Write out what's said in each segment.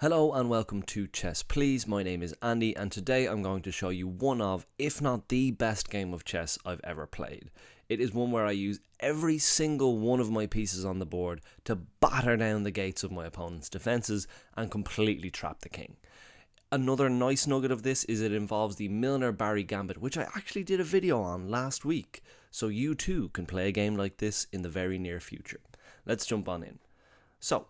Hello and welcome to Chess Please. My name is Andy and today I'm going to show you one of, if not the best game of chess I've ever played. It is one where I use every single one of my pieces on the board to batter down the gates of my opponent's defences and completely trap the king. Another nice nugget of this is it involves the Milner-Barry Gambit, which I actually did a video on last week, so you too can play a game like this in the very near future. Let's jump on in. So,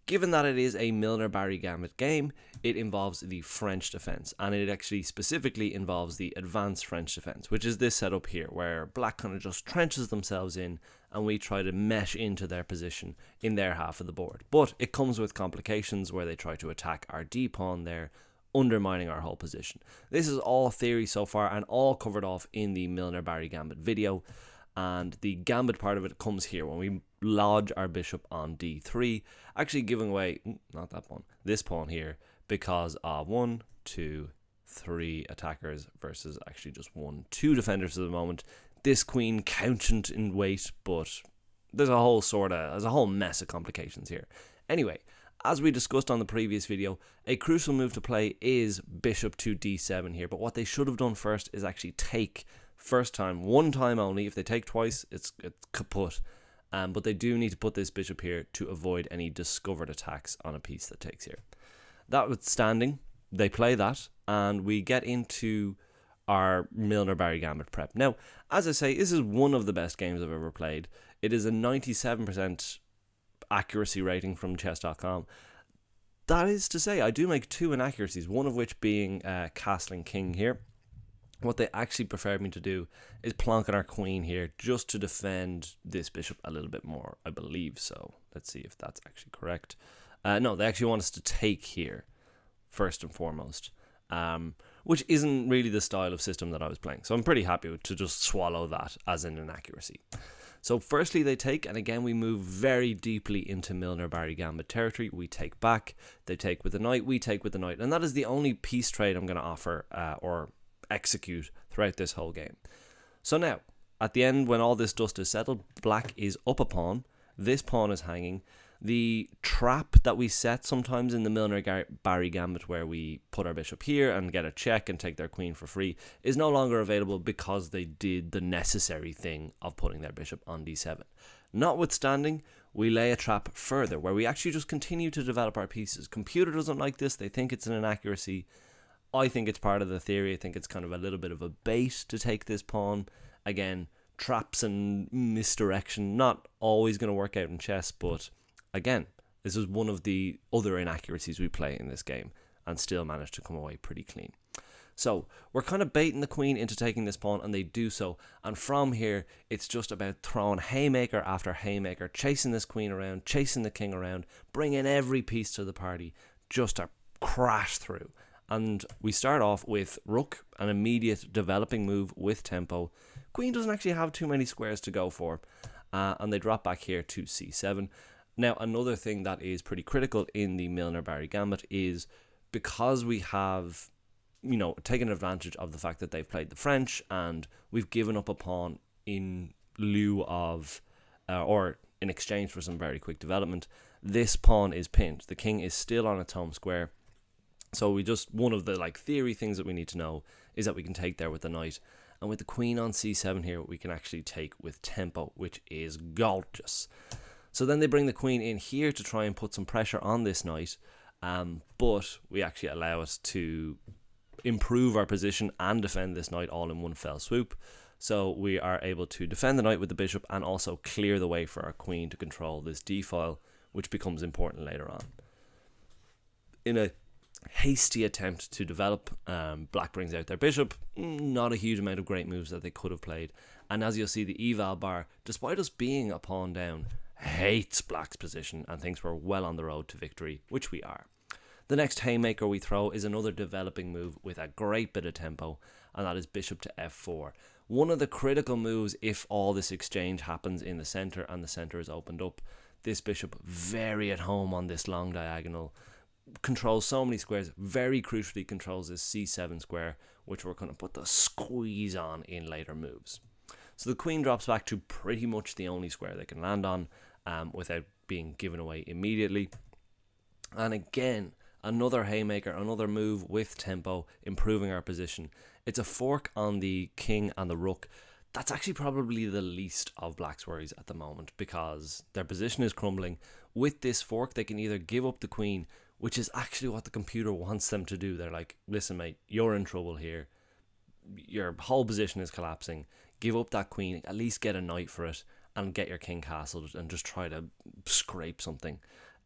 given that it is a Milner-Barry Gambit game, it involves the French defence, and it actually specifically involves the advanced French defence, which is this setup here, where black kind of just trenches themselves in, and we try to mesh into their position in their half of the board. But it comes with complications where they try to attack our d-pawn there, undermining our whole position. This is all theory so far, and all covered off in the Milner-Barry Gambit video. And the gambit part of it comes here when we lodge our bishop on d3, actually giving away, not that pawn, this pawn here, because of 1, 2, 3 attackers versus actually just 1, 2 defenders at the moment. This queen couchant in weight, but there's a whole mess of complications here. Anyway, as we discussed on the previous video, a crucial move to play is bishop to d7 here, but what they should have done first is actually take first time, one time only. If they take twice, it's kaput. But they do need to put this bishop here to avoid any discovered attacks on a piece that takes here. Notwithstanding, they play that, and we get into our Milner-Barry Gambit prep. Now, as I say, this is one of the best games I've ever played. It is a 97% accuracy rating from chess.com. That is to say, I do make 2 inaccuracies, one of which being castling king here. What they actually preferred me to do is plonk on our queen here just to defend this bishop a little bit more, I believe so. Let's see if that's actually correct. No, they actually want us to take here, first and foremost, which isn't really the style of system that I was playing. So I'm pretty happy to just swallow that as an inaccuracy. So firstly they take, and again we move very deeply into Milner-Barry Gambit territory. We take back, they take with the knight, we take with the knight, and that is the only piece trade I'm going to offer or execute throughout this whole game. So now, at the end, when all this dust is settled, black is up a pawn, this pawn is hanging. The trap that we set sometimes in the Milner-Barry Gambit, where we put our bishop here and get a check and take their queen for free, is no longer available because they did the necessary thing of putting their bishop on d7. Notwithstanding, we lay a trap further, where we actually just continue to develop our pieces. Computer doesn't like this, they think it's an inaccuracy. I think it's part of the theory. I think it's kind of a little bit of a bait to take this pawn. Again, traps and misdirection, not always going to work out in chess, but again, this is one of the other inaccuracies we play in this game and still manage to come away pretty clean. So we're kind of baiting the queen into taking this pawn, and they do so. And from here, it's just about throwing haymaker after haymaker, chasing this queen around, chasing the king around, bringing every piece to the party just to crash through. And we start off with rook, an immediate developing move with tempo. Queen doesn't actually have too many squares to go for, and they drop back here to c7. Now, another thing that is pretty critical in the Milner-Barry Gambit is because we have, taken advantage of the fact that they've played the French, and we've given up a pawn in lieu of, or in exchange for some very quick development, this pawn is pinned. The king is still on its home square. So one of the theory things that we need to know is that we can take there with the knight. And with the queen on c7 here, we can actually take with tempo, which is gorgeous. So then they bring the queen in here to try and put some pressure on this knight. But we actually allow us to improve our position and defend this knight all in one fell swoop. So we are able to defend the knight with the bishop and also clear the way for our queen to control this d-file, which becomes important later on. In a hasty attempt to develop, black brings out their bishop. Not a huge amount of great moves that they could have played, and as you'll see, the eval bar, despite us being a pawn down, hates black's position and thinks we're well on the road to victory, which we are. The next haymaker we throw is another developing move with a great bit of tempo, and that is bishop to f4. One of the critical moves if all this exchange happens in the center and the center is opened up. This bishop very at home on this long diagonal, controls so many squares, very crucially controls this c7 square, which we're going to put the squeeze on in later moves. So the queen drops back to pretty much the only square they can land on without being given away immediately. And again, Another haymaker, another move with tempo, improving our position. It's a fork on the king and the rook. That's actually probably the least of Black's worries at the moment because their position is crumbling. With this fork, they can either give up the queen, which is actually what the computer wants them to do. They're like, listen, mate, you're in trouble here. Your whole position is collapsing. Give up that queen, at least get a knight for it, and get your king castled and just try to scrape something.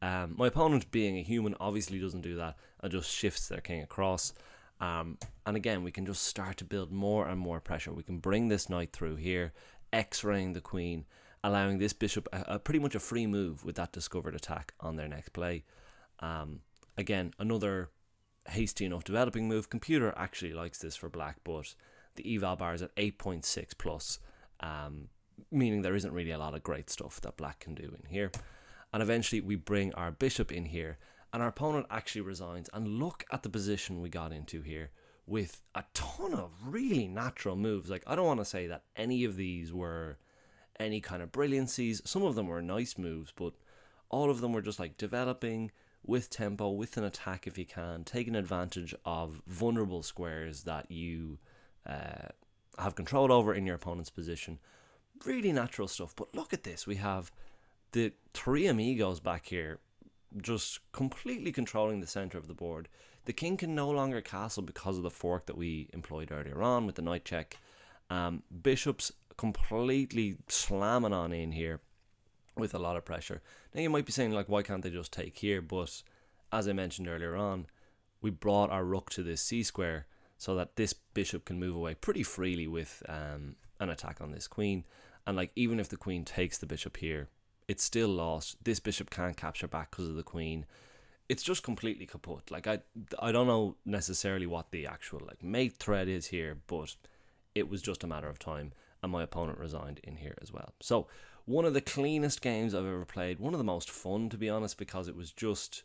My opponent, being a human, obviously doesn't do that and just shifts their king across. And again, we can just start to build more and more pressure. We can bring this knight through here, x-raying the queen, allowing this bishop a pretty much a free move with that discovered attack on their next play. Again, another hasty enough developing move. Computer actually likes this for black, but the eval bar is at 8.6 plus, meaning there isn't really a lot of great stuff that black can do in here. And eventually we bring our bishop in here, and our opponent actually resigns. And look at the position we got into here with a ton of really natural moves. Like, I don't want to say that any of these were any kind of brilliancies. Some of them were nice moves, but all of them were just like developing with tempo, with an attack if you can, taking advantage of vulnerable squares that you have control over in your opponent's position. Really natural stuff. But look at this. We have the three amigos back here just completely controlling the center of the board. The king can no longer castle because of the fork that we employed earlier on with the knight check. Bishops completely slamming on in here with a lot of pressure. Now you might be saying, like, why can't they just take here? But as I mentioned earlier on, we brought our rook to this c square so that this bishop can move away pretty freely with an attack on this queen. And like, even if the queen takes the bishop here, it's still lost. This bishop can't capture back because of the queen. It's just completely kaput. Like, I don't know necessarily what the actual like mate thread is here, but it was just a matter of time, and my opponent resigned in here as well. So one of the cleanest games I've ever played, one of the most fun, to be honest, because it was just,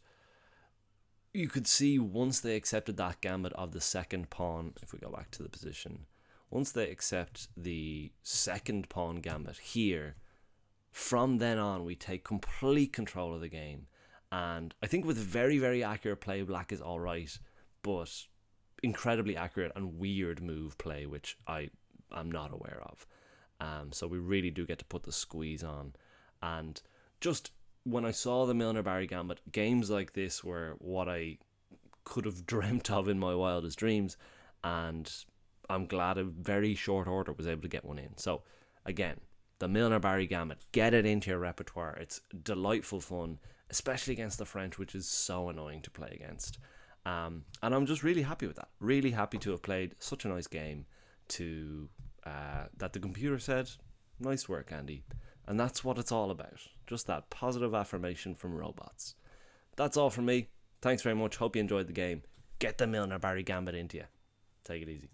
you could see once they accepted that gambit of the second pawn, if we go back to the position, once they accept the second pawn gambit here, from then on we take complete control of the game. And I think with very, very accurate play, black is alright, but incredibly accurate and weird move play, which I am not aware of. So we really do get to put the squeeze on. And just when I saw the Milner-Barry Gambit, games like this were what I could have dreamt of in my wildest dreams, and I'm glad in very short order was able to get one in. So again, the Milner-Barry Gambit, get it into your repertoire. It's delightful fun, especially against the French, which is so annoying to play against. And I'm just really happy with that. Really happy to have played such a nice game, to that the computer said, nice work, Andy. And that's what it's all about. Just that positive affirmation from robots. That's all from me. Thanks very much. Hope you enjoyed the game. Get the Milner-Barry Gambit into you. Take it easy.